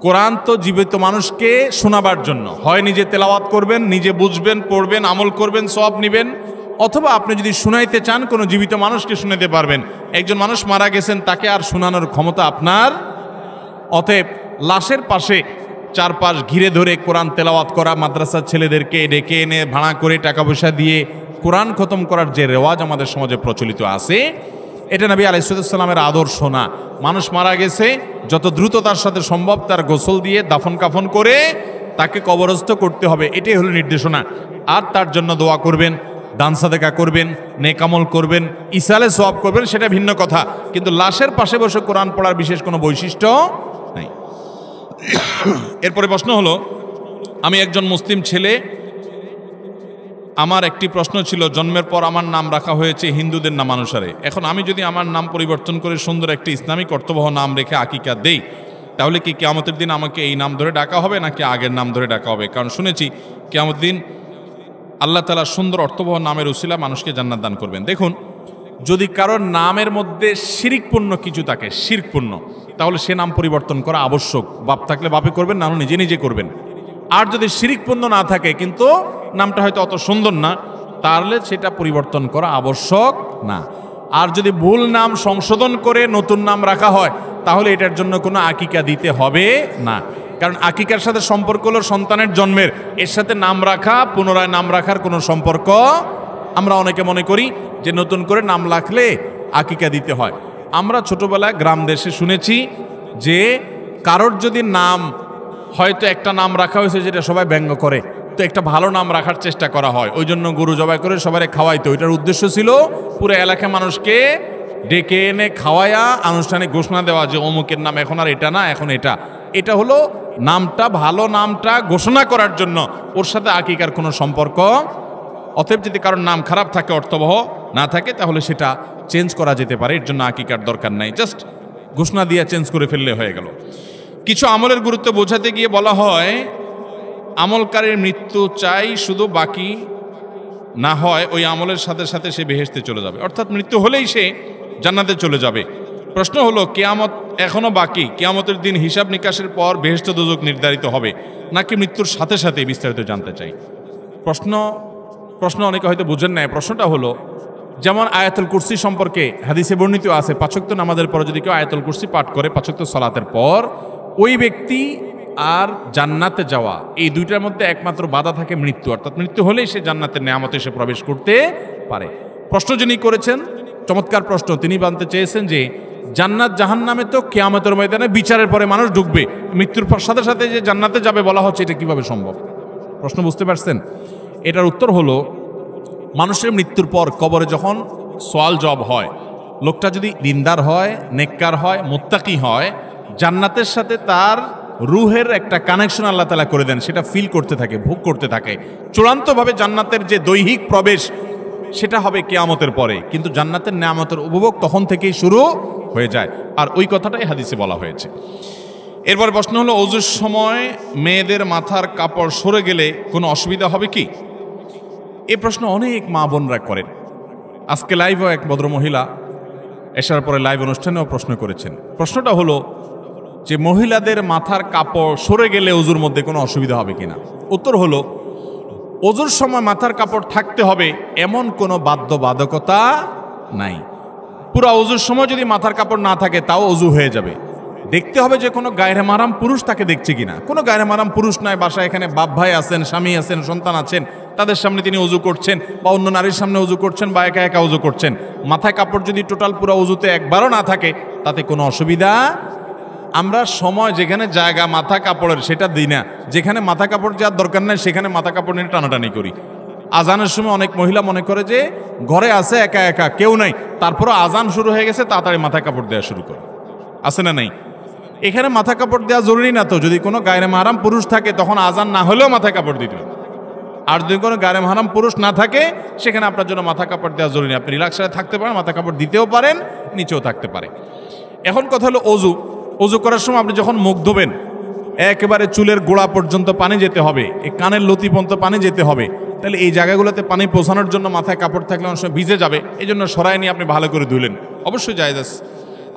কোরআন তো জীবিত মানুষকে শোনাবার জন্য, হয় নিজে তেলাওয়াত করবেন, নিজে বুঝবেন, পড়বেন, আমল করবেন, সওয়াব নেবেন, অথবা আপনি যদি শুনাইতে চান কোনো জীবিত মানুষকে শুনাইতে পারবেন। একজন মানুষ মারা গেছেন, তাকে আর শোনানোর ক্ষমতা আপনার। অতএব লাশের পাশে চারপাশ ঘিরে ধরে কোরআন তেলাওয়াত করা, মাদ্রাসার ছেলেদেরকে ডেকে এনে ভাড়া করে টাকা পয়সা দিয়ে কোরআন খতম করার যে রেওয়াজ আমাদের সমাজে প্রচলিত আছে, এটা নবী আলাইহিস সালামের আদর্শ না। মানুষ মারা গেছে, যত দ্রুততার সাথে সম্ভব তার গোসল দিয়ে দাফন কাফন করে তাকে কবরস্থ করতে হবে, এটাই হলো নির্দেশনা। আর তার জন্য দোয়া করবেন, দান সাদেকা করবেন, নেক আমল করবেন, ইসালে সওয়াব করবেন, সেটা ভিন্ন কথা। কিন্তু লাশের পাশে বসে কোরআন পড়ার বিশেষ কোনো বৈশিষ্ট্য নাই। এরপরে প্রশ্ন হলো, আমি একজন মুসলিম ছেলে, আমার একটি প্রশ্ন ছিল, জন্মের পর আমার নাম রাখা হয়েছে হিন্দুদের নামানুসারে। এখন আমি যদি আমার নাম পরিবর্তন করে সুন্দর একটি ইসলামিক অর্থবহ নাম রেখে আকিকা দেই, তাহলে কি কিয়ামতের দিন আমাকে এই নাম ধরে ডাকা হবে নাকি আগের নাম ধরে ডাকা হবে? কারণ শুনেছি কিয়ামতের দিন আল্লাহ তাআলা সুন্দর অর্থবহ নামের উসিলা মানুষকে জান্নাত দান করবেন। দেখুন, যদি কারোর নামের মধ্যে শিরকপূর্ণ কিছু থাকে, শিরকপূর্ণ, তাহলে সে নাম পরিবর্তন করা আবশ্যক। বাপ থাকলে বাপে করবেন, না নিজে নিজে করবেন। আর যদি শিরকপূর্ণ না থাকে কিন্তু নামটা হয়তো অত সুন্দর না, তাহলে সেটা পরিবর্তন করা আবশ্যক না। আর যদি ভুল নাম সংশোধন করে নতুন নাম রাখা হয়, তাহলে এটার জন্য কোনো আকিকা দিতে হবে না। কারণ আকিকার সাথে সম্পর্ক হলো সন্তানের জন্মের, এর সাথে নাম রাখা, পুনরায় নাম রাখার কোনো সম্পর্ক। আমরা অনেকে মনে করি যে নতুন করে নাম রাখলে আকিকা দিতে হয়। আমরা ছোটবেলায় গ্রাম দেশে শুনেছি যে কারোর যদি নাম, হয়তো একটা নাম রাখা হয়েছে যেটা সবাই ব্যঙ্গ করে, তো একটা ভালো নাম রাখার চেষ্টা করা হয়, ওই জন্য গরু জবাই করে সবাই খাওয়াইতো। এটার উদ্দেশ্য ছিল পুরো এলাকার মানুষকে ডেকে এনে খাওয়ায়া আনুষ্ঠানিক ঘোষণা দেওয়া যে অমুকের নাম এখন আর এটা না, এখন এটা। এটা হলো নামটা, ভালো নামটা ঘোষণা করার জন্য, ওর সাথে আকিকার কোনো সম্পর্ক। অতএব যদি কারোর নাম খারাপ থাকে, অর্থবহ না থাকে, তাহলে সেটা চেঞ্জ করা যেতে পারে, এর জন্য আকিকার দরকার নাই, জাস্ট ঘোষণা দিয়ে চেঞ্জ করে ফেললে হয়ে গেল। কিছু আমলের গুরুত্ব বোঝাতে গিয়ে বলা হয়, আমলকারীর মৃত্যু চাই, শুধু বাকি না হয় ওই আমলের সাথে সাথে সে বেহেশতে চলে যাবে, অর্থাৎ মৃত্যু হলেই সে জান্নাতে চলে যাবে। প্রশ্ন হলো, কিয়ামত এখনো বাকি, কিয়ামতের দিন হিসাব নিকাশের পর বেহেশত দোজখ নির্ধারিত হবে নাকি মৃত্যুর সাথে সাথে? বিস্তারিত জানতে চাই। প্রশ্ন অনেকে হয়তো বুঝেন না। প্রশ্নটা হলো, যেমন আয়াতুল কুরসি সম্পর্কে হাদিসে বর্ণিত আছে, 5 ওয়াক্ত নামাজের পর যদি কেউ আয়াতুল কুরসি পাঠ করে 5 ওয়াক্ত সালাতের পর, ওই ব্যক্তি আর জান্নাতে যাওয়া, এই দুইটার মধ্যে একমাত্র বাধা থাকে মৃত্যু, অর্থাৎ মৃত্যু হলেই সে জান্নাতের নেয়ামতে সে প্রবেশ করতে পারে। প্রশ্ন যিনি করেছেন চমৎকার প্রশ্ন, তিনি জানতে চেয়েছেন যে জান্নাত জাহান্নামে তো কিয়ামতের ময়দানে বিচারের পরে মানুষ ঢুকবে, মৃত্যুর সাথে সাথে যে জান্নাতে যাবে বলা হচ্ছে, এটা কিভাবে সম্ভব? প্রশ্ন বুঝতে পারছেন? এটার উত্তর হলো, মানুষের মৃত্যুর পর কবরে যখন সওয়াল জবাব হয়, লোকটা যদি দিনদার হয়, নেককার হয়, মুত্তাকি হয়, জান্নাতের সাথে তার রুহের একটা কানেকশন আল্লাহ তাআলা করে দেন, সেটা ফিল করতে থাকে, ভোগ করতে থাকে। চূড়ান্তভাবে জান্নাতের যে দৈহিক প্রবেশ সেটা হবে কিয়ামতের পরে, কিন্তু জান্নাতের নেয়ামতের উপভোগ তখন থেকেই শুরু হয়ে যায়। আর ওই কথাটাই হাদিসে বলা হয়েছে। এরপর প্রশ্ন হলো, ওযুর সময় মেয়েদের মাথার কাপড় সরে গেলে কোনো অসুবিধা হবে কি? এই প্রশ্ন অনেক মা বোনরা করেন। আজকে লাইভও এক ভদ্রমহিলা এসার পরে লাইভ অনুষ্ঠানেও প্রশ্ন করেছেন। প্রশ্নটা হলো যে মহিলাদের মাথার কাপড় সরে গেলে ওযুর মধ্যে কোনো অসুবিধা হবে কিনা। উত্তর হলো, ওযুর সময় মাথার কাপড় থাকতে হবে এমন কোনো বাধ্যবাধকতা নাই। পুরা ওযুর সময় যদি মাথার কাপড় না থাকে তাও ওযু হয়ে যাবে। দেখতে হবে যে কোনো গায়রে মাহরাম পুরুষ তাকে দেখছে কিনা। কোনো গায়রে মাহরাম পুরুষ নয়, বাসায় এখানে বাপ ভাই আছেন, স্বামী আছেন, সন্তান আছেন, তাদের সামনে তিনি ওযু করছেন বা অন্য নারীর সামনে ওযু করছেন বা একা একা ওযু করছেন, মাথায় কাপড় যদি টোটাল পুরো ওযুতে একবারও না থাকে তাতে কোনো অসুবিধা। আমরা সময় যেখানে জায়গা মাথা কাপড়ের সেটা দিই না, যেখানে মাথা কাপড় যাওয়ার দরকার নেই সেখানে মাথা কাপড় নিয়ে টানাটানি করি। আজানের সময় অনেক মহিলা মনে করে যে ঘরে আছে একা একা কেউ নাই, তারপরও আজান শুরু হয়ে গেছে তাড়াতাড়ি মাথা কাপড় দেওয়া শুরু করে, আছে না নাই? এখানে মাথা কাপড় দেওয়া জরুরি না তো, যদি কোনো গায়রে মাহরাম পুরুষ থাকে তখন আজান না হলেও মাথা কাপড় দিতে হবে। আর যদি কোনো গায়রে মাহরাম পুরুষ না থাকে সেখানে আপনার জন্য মাথা কাপড় দেওয়া জরুরি, আপনি রিল্যাক্সে থাকতে পারেন, মাথা কাপড় দিতেও পারেন, নিচেও থাকতে পারে। এখন কথা হলো ওযু। ওযু করার সময় আপনি যখন মুখ ধোবেন একেবারে চুলের গোড়া পর্যন্ত পানি যেতে হবে, এই কানের লতি পর্যন্ত পানি যেতে হবে, তাহলে এই জায়গাগুলোতে পানি পৌঁছানোর জন্য মাথায় কাপড় থাকলে অনেক সময় ভিজে যাবে, এই জন্য সরাই নিয়ে আপনি ভালো করে ধুলেন, অবশ্যই জায়েজ আছে।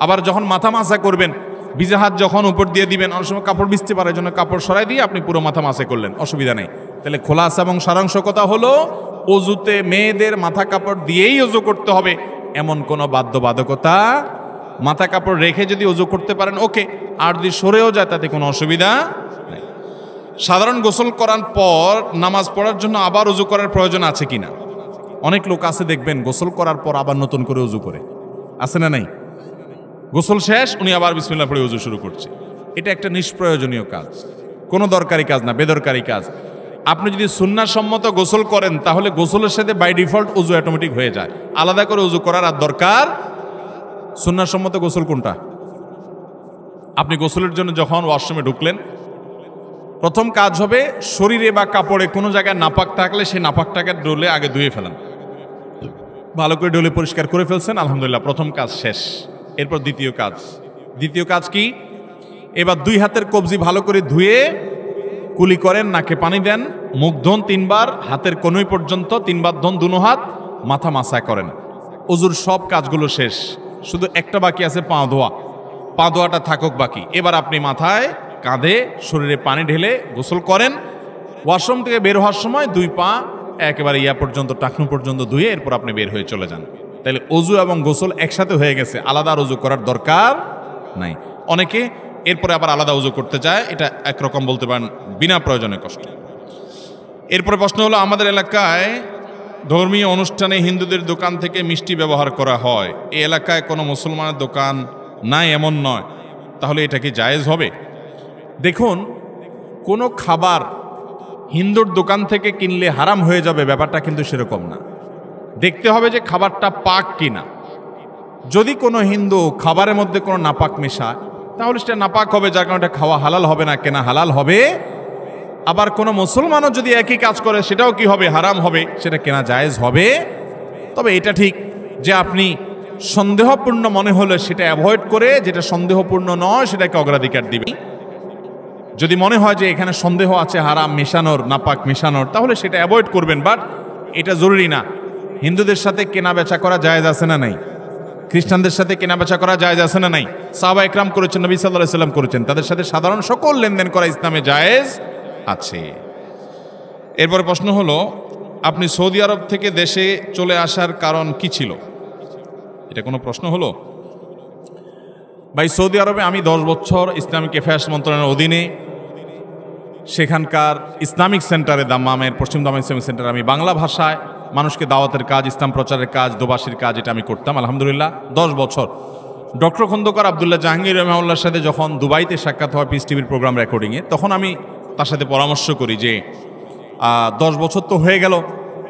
আবার যখন মাথা মাসা করবেন, ভিজে হাত যখন উপর দিয়ে দিবেন, অনেক সময় কাপড় ভিজতে পারে, জন্য কাপড় সরাই দিয়ে আপনি পুরো মাথা মাসে করলেন, অসুবিধা নেই। তাহলে খোলাসা এবং সারাংশ কথা হলো, ওযুতে মেয়েদের মাথা কাপড় দিয়েই ওযু করতে হবে এমন কোনো বাধ্যবাধকতা, মাথা কাপড় রেখে যদি ওযু করতে পারেন ওকে, আর যদি সরেও যায় তাতে কোনো অসুবিধা নেই। সাধারণ গোসল করার পর নামাজ পড়ার জন্য আবার ওযু করার প্রয়োজন আছে কিনা? অনেক লোক আছে দেখবেন গোসল করার পর আবার নতুন করে ওযু করে, আছে না নাই? গোসল শেষ উনি আবার বিসমিল্লাহ পড়ে ওযু শুরু করছে। এটা একটা নিষ্প্রয়োজনীয় কাজ, কোনো দরকারি কাজ না, বেদরকারি কাজ। আপনি যদি সুন্নাহসম্মত গোসল করেন তাহলে গোসলের সাথে বাই ডিফল্ট ওযু অটোমেটিক হয়ে যায়, আলাদা করে ওযু করার আর দরকার। সুন্নাহসম্মত গোসল কোনটা? আপনি গোসলের জন্য যখন ওয়াশরুমে ঢুকলেন, প্রথম কাজ হবে শরীরে বা কাপড়ে কোনো জায়গায় নাপাক থাকলে সেই নাপাকটাকে ডলে আগে ধুয়ে ফেলেন, ভালো করে ডলে পরিষ্কার করে ফেলছেন, আলহামদুলিল্লাহ, প্রথম কাজ শেষ। এরপর দ্বিতীয় কাজ কি? এবার 2 হাতের কবজি ভালো করে ধুয়ে কুলি করেন, নাকে পানি দেন, মুখ ধোন 3 বার, হাতের কনুই পর্যন্ত 3 বার ধোন, দুনো হাত, মাথা মাসা করেন। ওযুর সব কাজগুলো শেষ, শুধু একটা বাকি আছে, পা ধোয়া। পা ধোয়াটা থাকুক বাকি। এবার আপনি মাথায়, কাঁধে, শরীরে পানি ঢেলে গোসল করেন। ওয়াশরুম থেকে বের হওয়ার সময় 2 পা একেবারে ইয়া পর্যন্ত, টাকনু পর্যন্ত ধুয়ে এরপর আপনি বের হয়ে চলে যান। তাহলে ওযু এবং গোসল একসাথে হয়ে গেছে, আলাদা ওযু করার দরকার নাই। অনেকে এরপরে আবার আলাদা ওযু করতে চায়, এটা একরকম বলতে পারেন বিনা প্রয়োজনে কষ্ট। এরপরে প্রশ্ন হলো, আমাদের এলাকায় ধর্মীয় অনুষ্ঠানে হিন্দুদের দোকান থেকে মিষ্টি ব্যবহার করা হয়, এই এলাকায় কোনো মুসলমানের দোকান নাই এমন নয়, তাহলে এটা কি জায়েজ হবে? দেখুন, কোনো খাবার হিন্দুর দোকান থেকে কিনলে হারাম হয়ে যাবে ব্যাপারটা কিন্তু সেরকম না। দেখতে হবে যে খাবারটা পাক কিনা। যদি কোনো হিন্দু খাবারের মধ্যে কোনো নাপাক মেশায় তাহলে সেটা নাপাক হবে, যার কারণে এটা খাওয়া হালাল হবে না, কেনা হালাল হবে। আবার কোনো মুসলমানও যদি একই কাজ করে সেটাও কি হবে? হারাম হবে, সেটা কেনা জায়েজ হবে। তবে এটা ঠিক যে আপনি সন্দেহপূর্ণ মনে হলে সেটা অ্যাভয়েড করে, যেটা সন্দেহপূর্ণ নয় সেটাকে অগ্রাধিকার দিবেন। যদি মনে হয় যে এখানে সন্দেহ আছে হারাম মেশানোর, নাপাক মেশানোর, তাহলে সেটা অ্যাভয়েড করবেন। বাট এটা জরুরি না। হিন্দুদের সাথে কেনা বেচা করা জায়েজ আছে না নাই? খ্রিস্টানদের সাথে কেনা বেচা করা জায়েজ আছে না নাই? সাহাবা একরাম করেছেন, নবী সাল্লাল্লাহু আলাইহি ওয়াসাল্লাম করেছেন, তাদের সাথে সাধারণ সকল লেনদেন করা ইসলামে জায়েজ আছে। এরপরে প্রশ্ন হলো, আপনি সৌদি আরব থেকে দেশে চলে আসার কারণ কি ছিল? এটা কোনো প্রশ্ন হলো? ভাই, সৌদি আরবে আমি 10 বছর ইসলামিক অ্যাফেয়ার্স মন্ত্রণালয়ের অধীনে সেখানকার ইসলামিক সেন্টারে দাম্মামের পশ্চিম দাম্মাম ইসলামিক সেন্টারে আমি বাংলা ভাষায় মানুষকে দাওয়াতের কাজ, ইসলাম প্রচারের কাজ, দোবাসীর কাজ এটা আমি করতাম আলহামদুলিল্লাহ 10 বছর। ডক্টর খন্দকার আবদুল্লাহ জাহাঙ্গীর রহমাউল্লাহর সাথে যখন দুবাইতে সাক্ষাৎ হয় পিস টিভির প্রোগ্রাম রেকর্ডিংয়ে, তখন আমি তার সাথে পরামর্শ করি যে 10 বছর তো হয়ে গেল,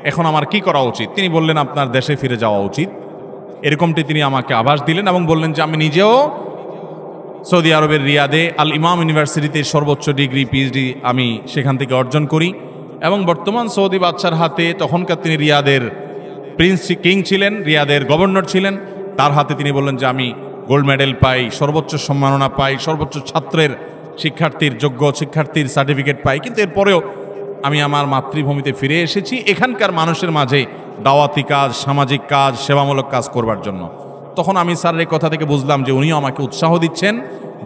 এখন আমার কি করা উচিত? তিনি বললেন আপনার দেশে ফিরে যাওয়া উচিত। এরকমটি তিনি আমাকে আভাস দিলেন এবং বললেন যে আমি নিজেও সৌদি আরবের রিয়াদে আল ইমাম ইউনিভার্সিটিতে সর্বোচ্চ ডিগ্রি পিএইচডি আমি সেখান থেকে অর্জন করি এবং বর্তমান সৌদি বাদশার হাতে, তখনকার তিনি রিয়াদের প্রিন্স কিং ছিলেন, রিয়াদের গভর্নর ছিলেন, তার হাতে তিনি বললেন যে আমি গোল্ড মেডেল পাই, সর্বোচ্চ সম্মাননা পাই, সর্বোচ্চ ছাত্রের শিক্ষার্থীর যোগ্য শিক্ষার্থীর সার্টিফিকেট পাই, কিন্তু এরপরেও আমি আমার মাতৃভূমিতে ফিরে এসেছি এখানকার মানুষের মাঝে দাওয়াতি কাজ, সামাজিক কাজ, সেবামূলক কাজ করবার জন্য। তখন আমি স্যারের এই কথা থেকে বুঝলাম যে উনিও আমাকে উৎসাহ দিচ্ছেন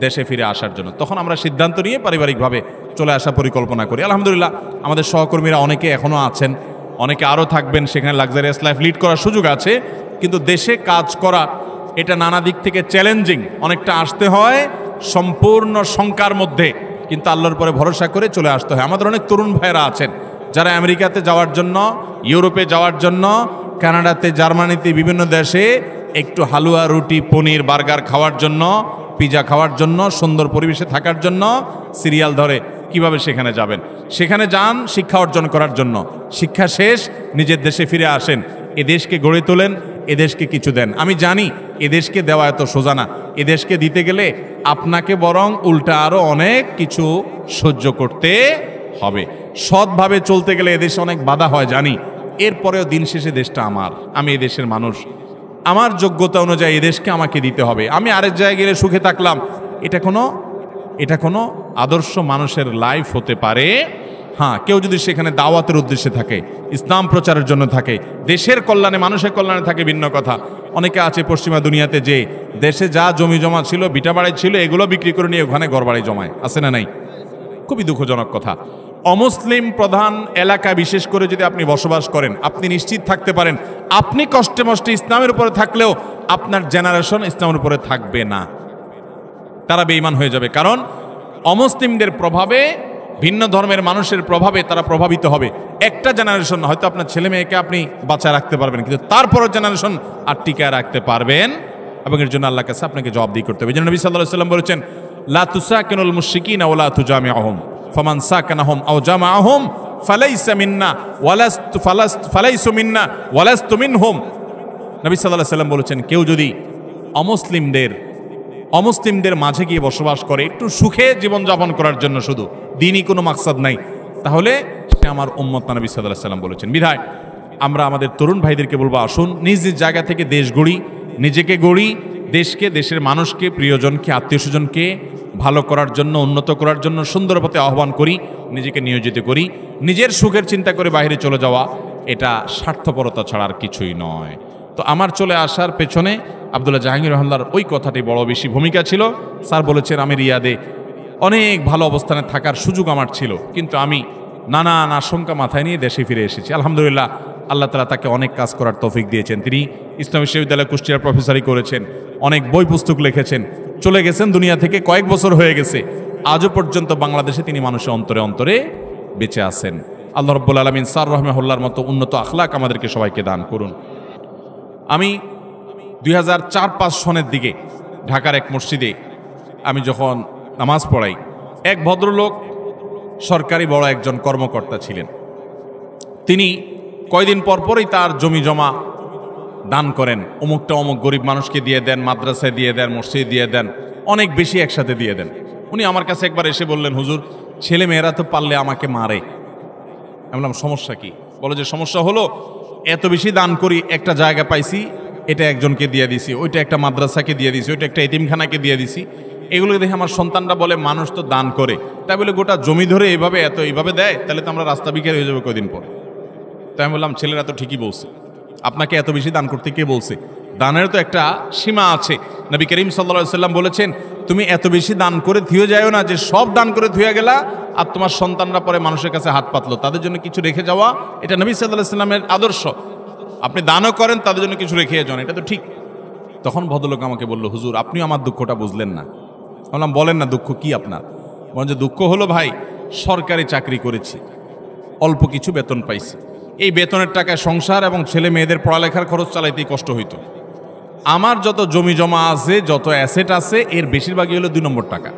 দেশে ফিরে আসার জন্য। তখন আমরা সিদ্ধান্ত নিয়ে পারিবারিকভাবে চলে আসার পরিকল্পনা করি। আলহামদুলিল্লাহ আমাদের সহকর্মীরা অনেকে এখনও আছেন, অনেকে আরও থাকবেন, সেখানে লাক্সারিয়াস লাইফ লিড করার সুযোগ আছে। কিন্তু দেশে কাজ করা এটা নানা দিক থেকে চ্যালেঞ্জিং, অনেকটা আসতে হয় সম্পূর্ণ শঙ্কার মধ্যে, কিন্তু আল্লাহর পরে ভরসা করে চলে আসতে হয়। আমাদের অনেক তরুণ ভাইয়েরা আছেন যারা আমেরিকাতে যাওয়ার জন্য, ইউরোপে যাওয়ার জন্য, কানাডাতে, জার্মানিতে, বিভিন্ন দেশে একটু হালুয়া, রুটি, পনির, বার্গার খাওয়ার জন্য, পিজা খাওয়ার জন্য, সুন্দর পরিবেশে থাকার জন্য সিরিয়াল ধরে কিভাবে সেখানে যাবেন। সেখানে যান শিক্ষা অর্জন করার জন্য, শিক্ষা শেষ নিজের দেশে ফিরে আসেন, এদেশকে গড়ে তোলেন, এদেশকে কিছু দেন। আমি জানি এদেশকে দেওয়া এত সোজা না, এদেশকে দিতে গেলে আপনাকে বরং উল্টা আরও অনেক কিছু সহ্য করতে হবে। সৎভাবে চলতে গেলে এদেশে অনেক বাধা হয় জানি, এরপরেও দিন শেষে দেশটা আমার, আমি এদেশের মানুষ, আমার যোগ্যতা অনুযায়ী এদেশকে আমাকে দিতে হবে। আমি আরেক জায়গায় গেলে সুখে থাকলাম, এটা কোনো আদর্শ মানুষের লাইফ হতে পারে। হ্যাঁ, কেউ যদি সেখানে দাওয়াতের উদ্দেশ্যে থাকে, ইসলাম প্রচারের জন্য থাকে, দেশের কল্যাণে, মানুষের কল্যাণে থাকে ভিন্ন কথা। অনেকে আছে পশ্চিমা দুনিয়াতে যে দেশে যা জমি জমা ছিল, ভিটাবাড়ি ছিল, এগুলো বিক্রি করে নিয়ে ওখানে ঘরবাড়ি জমায়, আছে না নাই? খুবই দুঃখজনক কথা। অমুসলিম প্রধান এলাকায় বিশেষ করে যদি আপনি বসবাস করেন, আপনি নিশ্চিত থাকতে পারেন আপনি কষ্টে মষ্টে ইসলামের উপরে থাকলেও আপনার জেনারেশন ইসলামের উপরে থাকবে না, তারা বেঈমান হয়ে যাবে। কারণ অমুসলিমদের প্রভাবে, ভিন্ন ধর্মের মানুষের প্রভাবে তারা প্রভাবিত হবে। একটা জেনারেশন হয়তো আপনার ছেলে মেয়েকে আপনি বাঁচায় রাখতে পারবেন, কিন্তু তারপরের জেনারেশন আর টিকায় রাখতে পারবেন, এবং এর জন্য আল্লাহর কাছে আপনাকে জবাবদিহি করতে হবে। এই জন্য নবী সাল্লাল্লাহু আলাইহি ওয়াসাল্লাম বলেছেন, লা তুসাকিনুল মুশরিকিনা ওয়া লা তুজামিউহুম ফামান সাকানাহুম আও জামাআহুম ফালাইসা মিন্না ফালাইসু মিন্না ওয়ালাস্তু মিনহুম। নবী সাল্লাল্লাহু আলাইহি ওয়াসাল্লাম বলেছেন, কেউ যদি অমুসলিমদের মাঝে গিয়ে বসবাস করে একটু সুখে জীবনযাপন করার জন্য, শুধু দিনই কোনো মাকসাদ নাই, তাহলে সে আমার উম্মত না, নবী সাল্লাল্লাহু আলাইহি ওয়াসাল্লাম বলেছেন। বিধায় আমরা আমাদের তরুণ ভাইদেরকে বলবো, আসুন নিজ নিজ জায়গা থেকে দেশ গড়ি, নিজেকে গড়ি, দেশকে, দেশের মানুষকে, প্রিয়জনকে, আত্মীয় স্বজনকে ভালো করার জন্য, উন্নত করার জন্য সুন্দর পথে আহ্বান করি, নিজেকে নিয়োজিত করি। নিজের সুখের চিন্তা করে বাইরে চলে যাওয়া এটা স্বার্থপরতা ছাড়া আর কিছুই নয়। তো আমার চলে আসার পেছনে আবদুল্লাহ জাহাঙ্গীর রহমাল্লাহর ওই কথাটি বড় বেশি ভূমিকা ছিল। স্যার বলেছেন, আমি রিয়াদে অনেক ভালো অবস্থানে থাকার সুযোগ আমার ছিল, কিন্তু আমি নানান আশঙ্কা মাথায় নিয়ে দেশে ফিরে এসেছি। আলহামদুলিল্লাহ আল্লাহ তাআলা তাকে অনেক কাজ করার তৌফিক দিয়েছেন। তিনি ইসলাম বিশ্ববিদ্যালয় কুষ্টিয়ার প্রফেসরি করেছেন, অনেক বই পুস্তক লিখেছেন, চলে গেছেন দুনিয়া থেকে, কয়েক বছর হয়ে গেছে, আজও পর্যন্ত বাংলাদেশে তিনি মানুষের অন্তরে অন্তরে বেঁচে আছেন। আল্লাহ রাব্বুল আলামিন স্যার রাহিমাহুল্লাহর মতো উন্নত আখলাক আমাদেরকে সবাইকে দান করুন। আমি 2004-05 সনের দিকে ঢাকার এক মসজিদে আমি যখন নামাজ পড়াই, এক ভদ্রলোক সরকারি বড় একজন কর্মকর্তা ছিলেন। তিনি কয়দিন পরপরই তার জমি জমা দান করেন, অমুকটা অমুক গরিব মানুষকে দিয়ে দেন, মাদ্রাসায় দিয়ে দেন, মসজিদে দিয়ে দেন, অনেক বেশি একসাথে দিয়ে দেন। উনি আমার কাছে একবার এসে বললেন, হুজুর ছেলে মেয়েরা তো পারলে আমাকে মারে। আমি বললাম, সমস্যা কি? বলে যে সমস্যা হলো এত বেশি দান করি, একটা জায়গা পাইছি, এটা একজনকে দিয়ে দিছি, ওইটা একটা মাদ্রাসাকে দিয়ে দিছি, ওইটা একটা এতিমখানাকে দিয়ে দিছি। এগুলো দেখে আমার সন্তানরা বলে মানুষ তো দান করে, তাই বলে গোটা জমি ধরে এইভাবে দেয়, তাহলে তো আমরা রাস্তা বিক্রি হয়ে যাবে কদিন পরে। তাই আমি বললাম, ছেলেরা তো ঠিকই বলছে, আপনাকে এত বেশি দান করতে কে বলছে? দানের তো একটা সীমা আছে। নবী করিম সাল্লাল্লাহু আলাইহি ওয়াসাল্লাম বলেছেন, তুমি এত বেশি দান করে থুয়ে যাও না যে সব দান করে থুয়ে গেলা আর তোমার সন্তানরা পরে মানুষের কাছে হাত পাতলো, তাদের জন্য কিছু রেখে যাওয়া এটা নবী সাল্লাল্লাহু আলাইহি ওয়াসাল্লামের আদর্শ। আপনি দানও করেন, তাদের জন্য কিছু রেখে যান, এটা তো ঠিক। তখন ভদ্রলোক আমাকে বলল, হুজুর আপনিও আমার দুঃখটা বুঝলেন না। বললাম, বলেন না দুঃখ কি আপনার? বলেন যে দুঃখ হলো ভাই, সরকারি চাকরি করেছি, অল্প কিছু বেতন পাইছি, এই বেতনের টাকায় সংসার এবং ছেলে মেয়েদের পড়ালেখার খরচ চালাইতেই কষ্ট হইতো। আমার যত জমি জমা আছে, যত অ্যাসেট আছে, এর বেশিরভাগই হলো 2 নম্বর টাকা।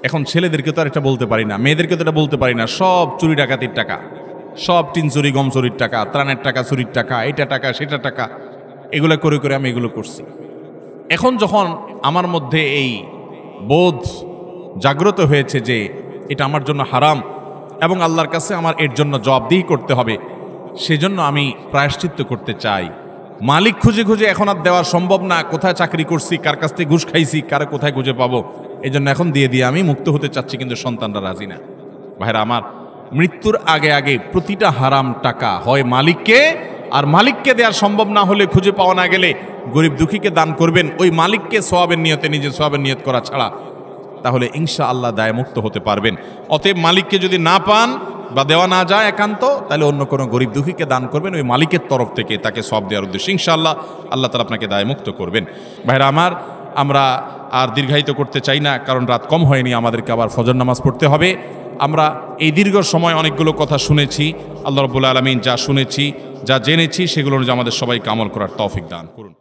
এখন ছেলেদেরকে তো আর এটা বলতে পারি না, মেয়েদেরকে তো এটা বলতে পারি না, সব চুরি ডাকাতির টাকা, সব টিন চুরি গম চুরির টাকা, ত্রাণের টাকা চুরির টাকা, এটা টাকা সেটা টাকা, এগুলো করে করে আমি এগুলো করছি। এখন যখন আমার মধ্যে এই বোধ জাগ্রত হয়েছে যে এটা আমার জন্য হারাম এবং আল্লাহর কাছে আমার এর জন্য জবাবদিহি করতে হবে, সেজন্য আমি প্রায়শ্চিত্ত করতে চাই। মালিক খুঁজে খুঁজে এখন আর দেওয়া সম্ভব না, কোথায় চাকরি করছি, কার কাছ থেকে ঘুষ খাইছি, কারে কোথায় খুঁজে পাবো, এই জন্য এখন দিয়ে দিয়ে আমি মুক্ত হতে চাচ্ছি, কিন্তু সন্তানরা রাজি না। ভাইরা আমার, মৃত্যুর আগে আগে প্রতিটা হারাম টাকা হয় মালিককে, আর মালিককে দেওয়া সম্ভব না হলে, খুঁজে পাওয়া না গেলে গরিব দুঃখীকে দান করবেন, ওই মালিককে সওয়াবের নিয়তে, নিজে সওয়াবের নিয়ত করা ছাড়া, তাহলে ইনশাআল্লাহ দায়মুক্ত হতে পারবেন। অতএব মালিককে যদি না পান বা দেওয়া না যায় একান্ত, তাহলে অন্য কোনো গরিব দুঃখীকে দান করবেন, ওই মালিকের তরফ থেকে তাকে সওয়াব দেওয়ার উদ্দেশ্যে। ইনশাআল্লাহ আল্লাহ তাআলা আপনাকে দায়মুক্ত করবেন। ভাইরা আমার, আমরা আর দীর্ঘায়িত করতে চাই না, কারণ রাত কম হয়নি, আমাদেরকে আবার ফজর নামাজ পড়তে হবে। আমরা এই দীর্ঘ সময় অনেকগুলো কথা শুনেছি। আল্লাহ রাব্বুল আলামিন যা শুনেছি, যা জেনেছি, সেগুলো অনুযায়ী আমাদের সবাইকে আমল করার তৌফিক দান করুন।